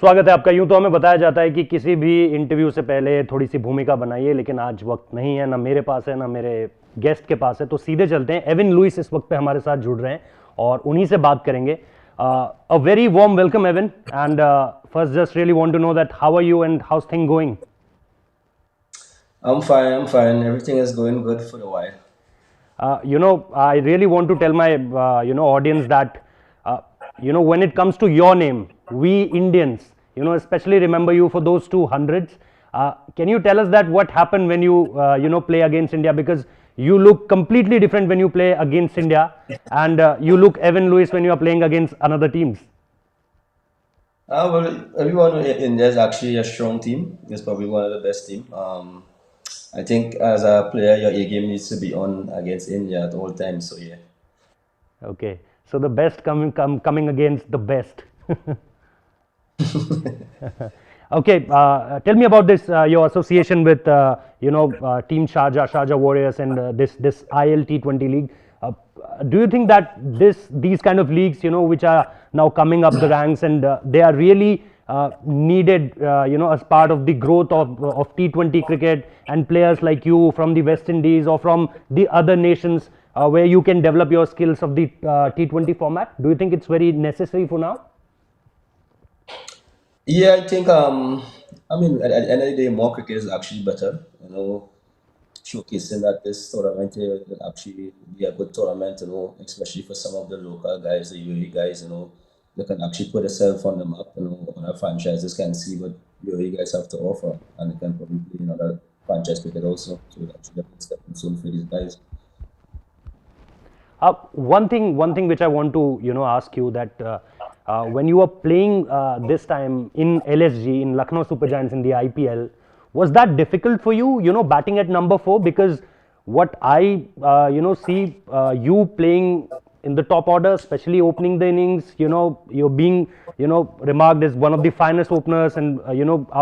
स्वागत है आपका। यूं तो हमें बताया जाता है कि किसी भी इंटरव्यू से पहले थोड़ी सी भूमिका बनाइए, लेकिन आज वक्त नहीं है, ना मेरे पास है ना मेरे गेस्ट के पास है, तो सीधे चलते हैं। एविन लुइस इस वक्त पे हमारे साथ जुड़ रहे हैं और उन्हीं से बात करेंगे। A very warm welcome Evin, and first just really want to know that how are you and how's thing going? I'm fine. I'm fine. Everything is going good for a while. I really want to tell my audience that when it comes to your name, we Indians, especially remember you for those 200s. Can you tell us that what happened when you play against India? Because you look completely different when you play against India, and you look Evan Lewis when you are playing against another teams. Well, everyone in India is actually a strong team. It's probably one of the best team. I think as a player, your A game needs to be on against India at all times. So yeah. Okay, so the best coming against the best. Okay, tell me about this your association with Team Sharjah Warriors, and this ILT20 league. Do you think that these kind of leagues, which are now coming up the ranks, and they are really needed, as part of the growth of T20 cricket, and players like you from the West Indies or from the other nations, where you can develop your skills of the T20 format? Do you think it's very necessary for now? Yeah, I think I mean at the end of the day, more cricket is actually better. Showcasing that this tournament here will actually be a good tournament. Especially for some of the local guys, the UAE guys. They can actually put themselves on the map. Other franchises can see what UAE guys have to offer, and they can probably play in other franchise cricket also. So it's actually a good stepping stone for these guys. One thing which I want to ask you, that when you were playing this time in LSG, in Lucknow Super Giants, in the IPL, was that difficult for you? Batting at number 4, because what I see you playing in the top order, especially opening the innings. You're being remarked as one of the finest openers, and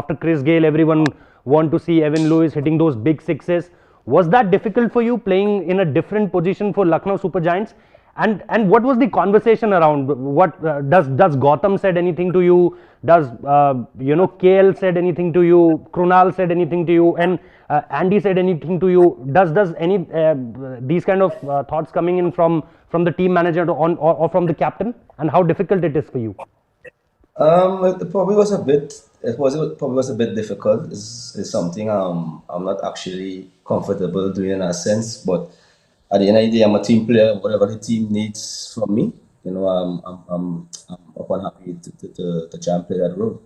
after Chris Gale, everyone want to see Evan Lewis hitting those big sixes. Was that difficult for you, playing in a different position for Lucknow Super Giants? And what was the conversation around? What does Gautam said anything to you? Does KL said anything to you? Krunal said anything to you? And Andy said anything to you? Does any these kind of thoughts coming in from the team manager or from the captain? And how difficult it is for you? It probably was a bit. It probably was a bit difficult. It's something I'm not actually comfortable doing in a sense. But at the end of the day, I'm a team player. Whatever the team needs from me, I'm upon happy to try and play that role.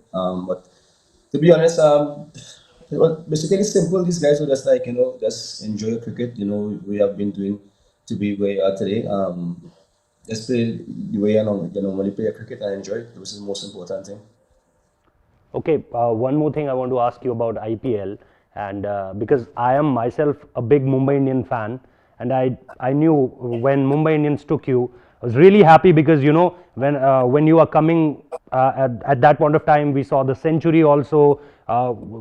But to be honest, it was basically simple. These guys were just like just enjoy cricket. We have been doing to be where you are today. Just play the way you normally play cricket and enjoy it. This is the most important thing. Okay, one more thing I want to ask you about IPL, and because I am myself a big Mumbai Indian fan, and I knew when Mumbai Indians took you, I was really happy, because when you are coming at that point of time, we saw the century also,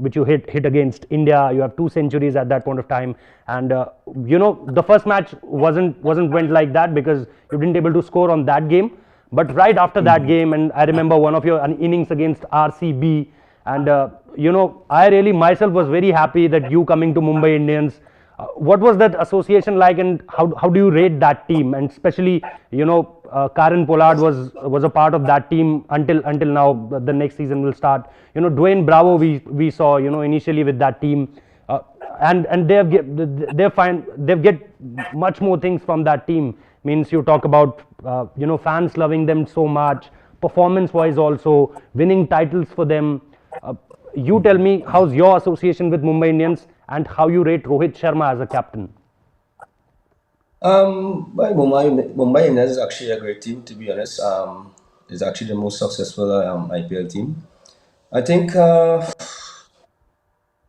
which you hit against India. You have 2 centuries at that point of time, and the first match wasn't went like that, because you didn't able to score on that game. But right after that game, and I remember one of your innings against RCB, and I really myself was very happy that you coming to Mumbai Indians. What was that association like, and how do you rate that team? And especially, KIERON Pollard was a part of that team until now. The next season will start. Dwayne Bravo, we saw initially with that team, and they've get much more things from that team. Means you talk about fans loving them so much, performance wise also, winning titles for them. You tell me, how's your association with Mumbai Indians, and how you rate Rohit Sharma as a captain? Mumbai Indians is actually a great team, to be honest. It's actually the most successful IPL team. I think,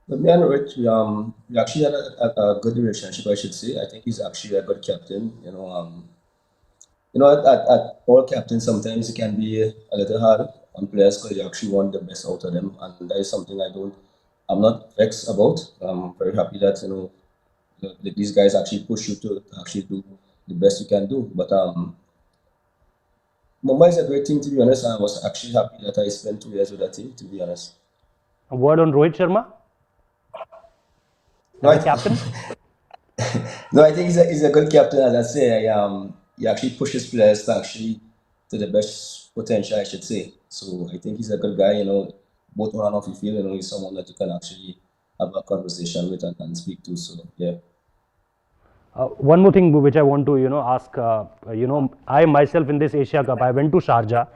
with me and Rich, we actually had a good relationship, I should say. I think he's actually a good captain. At all captains, sometimes it can be a little hard on players because you actually want the best out of them, and that is something I'm not vexed about. I'm very happy that these guys actually push you to actually do the best you can do. But Mumbai is a great team, to be honest, and I was actually happy that I spent 2 years with that team, to be honest. A word on Rohit Sharma No, as a captain? no, I think he's a good captain. As I say, he actually pushes players to actually to the best potential, I should say. So I think he's a good guy. Both on and off the field. He's someone that you can actually have a conversation with and speak to. So yeah. One more thing which I want to ask. I myself in this Asia Cup, I went to Sharjah,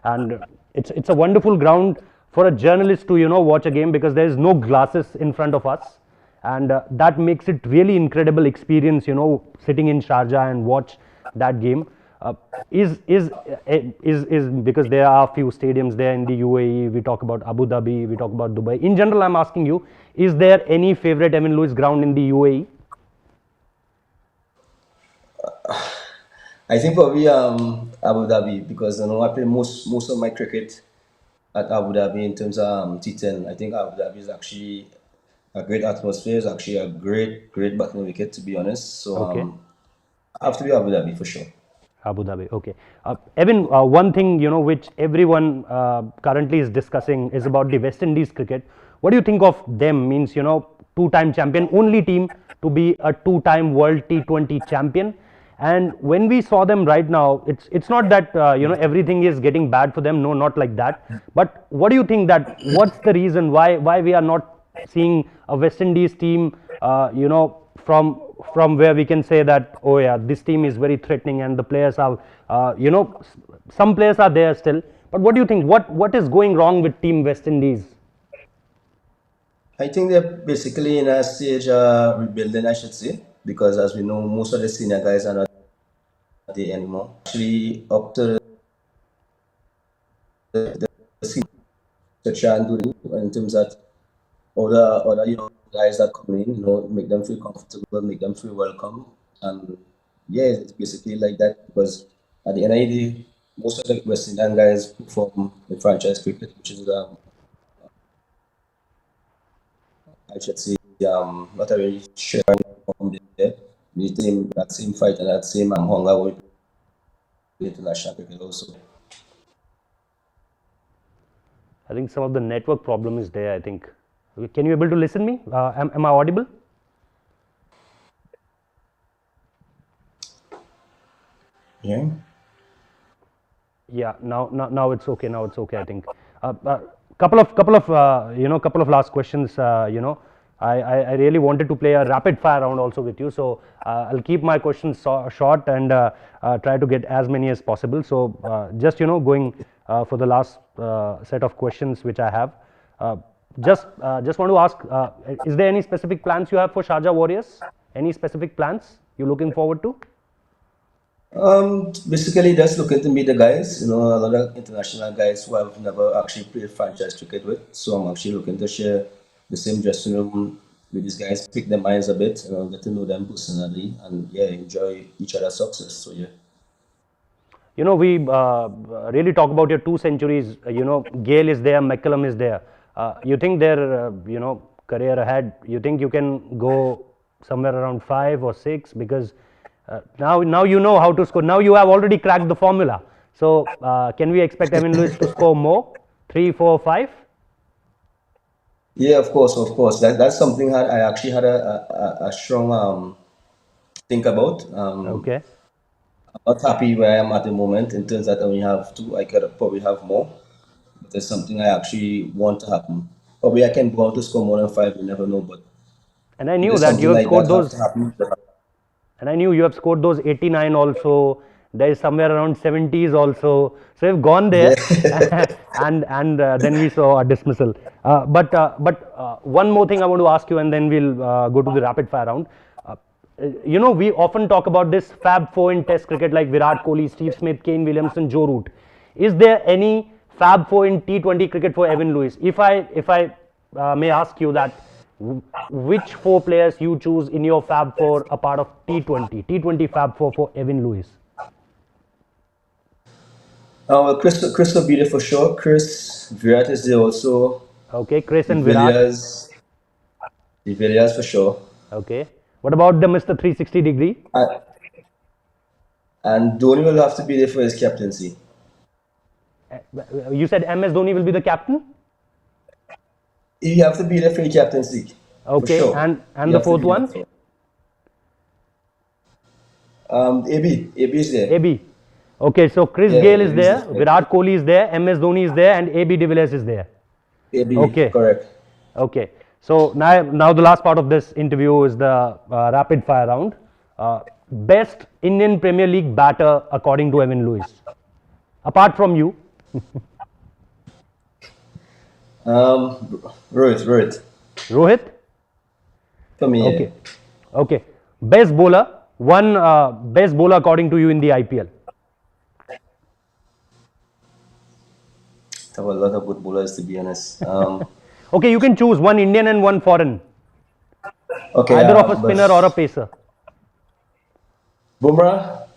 and it's a wonderful ground for a journalist to watch a game because there is no glasses in front of us, and that makes it really incredible experience. Sitting in Sharjah and watch that game. Uh, is because there are a few stadiums there in the UAE. We talk about Abu Dhabi, we talk about Dubai. In general, I'm asking you: is there any favorite Evan Lewis ground in the UAE? I think probably Abu Dhabi because I play most of my cricket at Abu Dhabi in terms of T10. I think Abu Dhabi is actually a great atmosphere. It's actually a great batting wicket, to be honest. So Okay. I have to be Abu Dhabi for sure. Abu Dhabi. Okay. Evan, one thing which everyone currently is discussing is about the West Indies cricket. What do you think of them? Means two-time champion, only team to be a two-time World T20 champion. And when we saw them right now, it's not that everything is getting bad for them. No, not like that. But what do you think that what's the reason why we are not seeing a West Indies team, from where we can say that, oh yeah, this team is very threatening and the players are, some players are there still. But what do you think? What is going wrong with Team West Indies? I think they're basically in a stage rebuilding, I should say, because as we know, most of the senior guys are not there anymore. Actually, up to the senior to try and do in terms of other young guys that come in, make them feel comfortable, make them feel welcome, and yeah, it's basically like that because at the end of the day, most of the West Indian guys perform in franchise cricket, which is I should say not a very sharing form there. We need that same fight and that same hunger with international cricket also. I think some of the network problem is there. I think. Can you able to listen me? Am I audible? Yeah. Yeah, now it's okay. Now it's okay. I think. Couple of last questions. I really wanted to play a rapid fire round also with you. So I'll keep my questions short and try to get as many as possible. So just going for the last set of questions which I have. Just want to ask: is there any specific plans you have for Sharjah Warriors? Any specific plans you looking forward to? Basically, just looking to meet the guys, a lot of international guys who I've never actually played franchise cricket with. So I'm actually looking to share the same dressing room with these guys, pick their minds a bit, get to know them personally, and yeah, enjoy each other's success. So yeah. We really talk about your two centuries. Gale is there, McCullum is there. You think their career ahead? You think you can go somewhere around 5 or 6 because now you know how to score. Now you have already cracked the formula. So can we expect Evan Lewis to score more? 3, 4, 5? Yeah, of course, of course. That's something I actually had a strong think about. Okay. I'm not happy where I am at the moment in terms that I only have two. I could probably have more. But there's something I actually want to happen. Probably I can go on to score more than five. You never know, but And I if knew there's that you something have like scored that have those. to happen. And I knew you have scored those 89 also. There is somewhere around 70s also. So you've gone there, Yeah. and then we saw a dismissal. But one more thing I want to ask you, and then we'll go to the rapid fire round. We often talk about this Fab Four in Test cricket, like Virat Kohli, Steve Smith, Kane Williamson, Joe Root. Is there any Fab Four in T20 cricket for Evan Lewis? If I may ask you that, which four players you choose in your Fab Four a part of T20 Fab Four for Evan Lewis? Well, Chris will be there for sure. Chris, Virat is there also. Okay, Chris The and Virat. Villiers, the Villiers for sure. Okay. What about the Mr. 360 degree? And Dhoni will have to be there for his captaincy. You said MS Dhoni will be the captain? You have to be there for your captaincy. For Okay, sure. and You the have to fourth be there one? for. AB is there. AB. Okay, so Chris Yeah, Gayle is AB is there, there. Virat Kohli is there, MS Dhoni is there, and AB de Villiers is there. AB, Okay, correct. okay. So now the last part of this interview is the rapid fire round. Best Indian Premier League batter according to Evan Lewis, apart from you. Rohit. Rohit. For me, yeah. Okay, okay. Best bowler, one best bowler according to you in the IPL. Have a lot of good bowlers, to be honest. Okay, you can choose one Indian and one foreign, Okay, either of a but spinner or a pacer. Bumrah,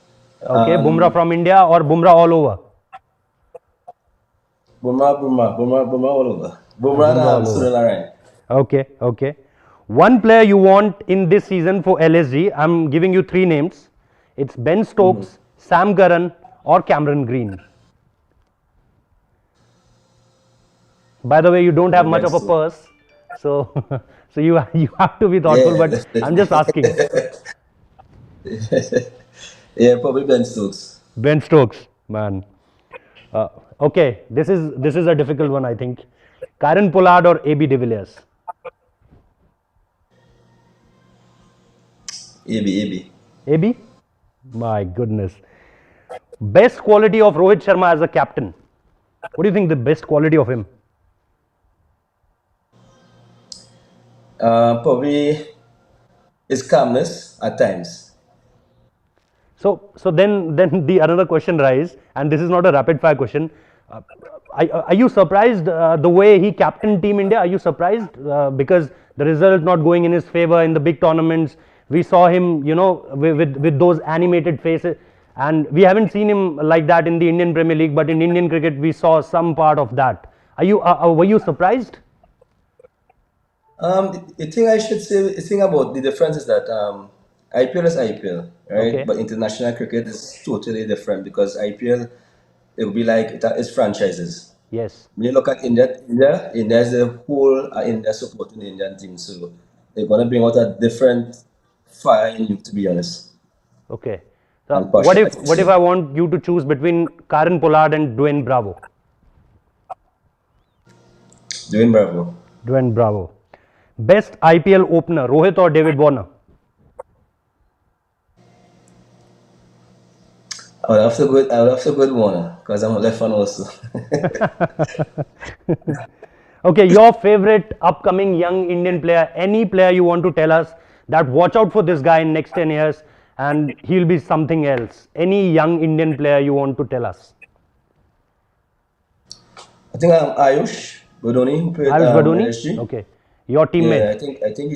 Okay, Bumrah from India or Bumrah all over? Bumrah all over. Bumrah and Bumrah all over. Sunil Narine. Okay, okay. One player you want in this season for LSG, I'm giving you three names. It's Ben Stokes, Sam Curran, or Cameron Green. By the way, you don't have much of a purse, so so you have to be thoughtful. Yeah, But I'm just asking. Yeah, probably Ben Stokes. Ben Stokes, man. Okay, this is a difficult one, I think. Kieron Pollard or AB de Villiers? AB. AB? My goodness. Best quality of Rohit Sharma as a captain. What do you think the best quality of him? Probably his calmness at times. So then the another question rise, and this is not a rapid fire question. Are you surprised the way he captained Team India? Are you surprised because the result not going in his favor in the big tournaments? We saw him, you know, with those animated faces, and we haven't seen him like that in the Indian Premier League. But in Indian cricket, we saw some part of that. Were you surprised? The thing I should say, the thing about the difference is that IPL is IPL, right? Okay. But international cricket is totally different because IPL, it will be like it's franchises. Yes. When you look at India is the whole India supporting the Indian team, so they're gonna bring out a different fire in you, to be honest, Okay. So and what if passion. I want you to choose between Kieron Pollard and Dwayne Bravo? Doing Bravo. Dwayne Bravo. Best IPL opener, Rohit or David Warner? I would have to go with Warner because I'm a left fan also. Okay, your favorite upcoming young Indian player, any player you want to tell us that watch out for this guy in next 10 years and he'll be something else. Any young Indian player you want to tell us? I think Ayush Badoni who played Ayush Badoni? LSG. Okay. Your Yeah, teammate? I think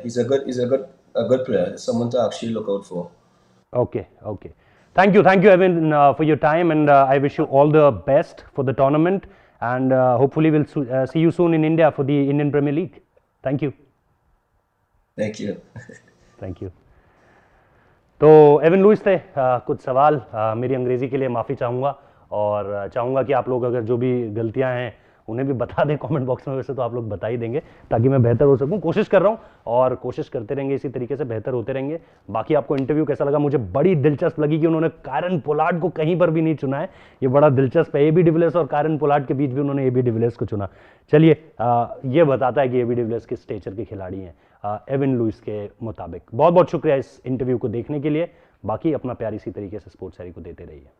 he's a good player. Someone to actually look out for. Okay, okay. Thank you, Evan, for your time, and I wish you all the best for the tournament. And hopefully, we'll see you soon in India for the Indian Premier League. Thank you. Thank you. Thank you. तो Avon Louis थे कुछ सवाल मेरी अंग्रेज़ी के लिए माफ़ी चाहूँगा और चाहूँगा कि आप लोग अगर जो भी गलतियाँ हैं उन्हें भी बता दें कमेंट बॉक्स में। वैसे तो आप लोग बता ही देंगे ताकि मैं बेहतर हो सकूं। कोशिश कर रहा हूं और कोशिश करते रहेंगे, इसी तरीके से बेहतर होते रहेंगे। बाकी आपको इंटरव्यू कैसा लगा? मुझे बड़ी दिलचस्प लगी कि उन्होंने कीरन पोलार्ड को कहीं पर भी नहीं चुना है। ये बड़ा दिलचस्प है। एबी डिविलियर्स और कीरन पोलार्ड के बीच भी उन्होंने एबी डिविलियर्स को चुना। चलिए ये बताता है कि एबी डिविलियर्स किस स्टेचर के खिलाड़ी हैं एवन लुइस के मुताबिक। बहुत बहुत शुक्रिया इस इंटरव्यू को देखने के लिए। बाकी अपना प्यार इसी तरीके से स्पोर्ट्स डायरी को देते रहिए।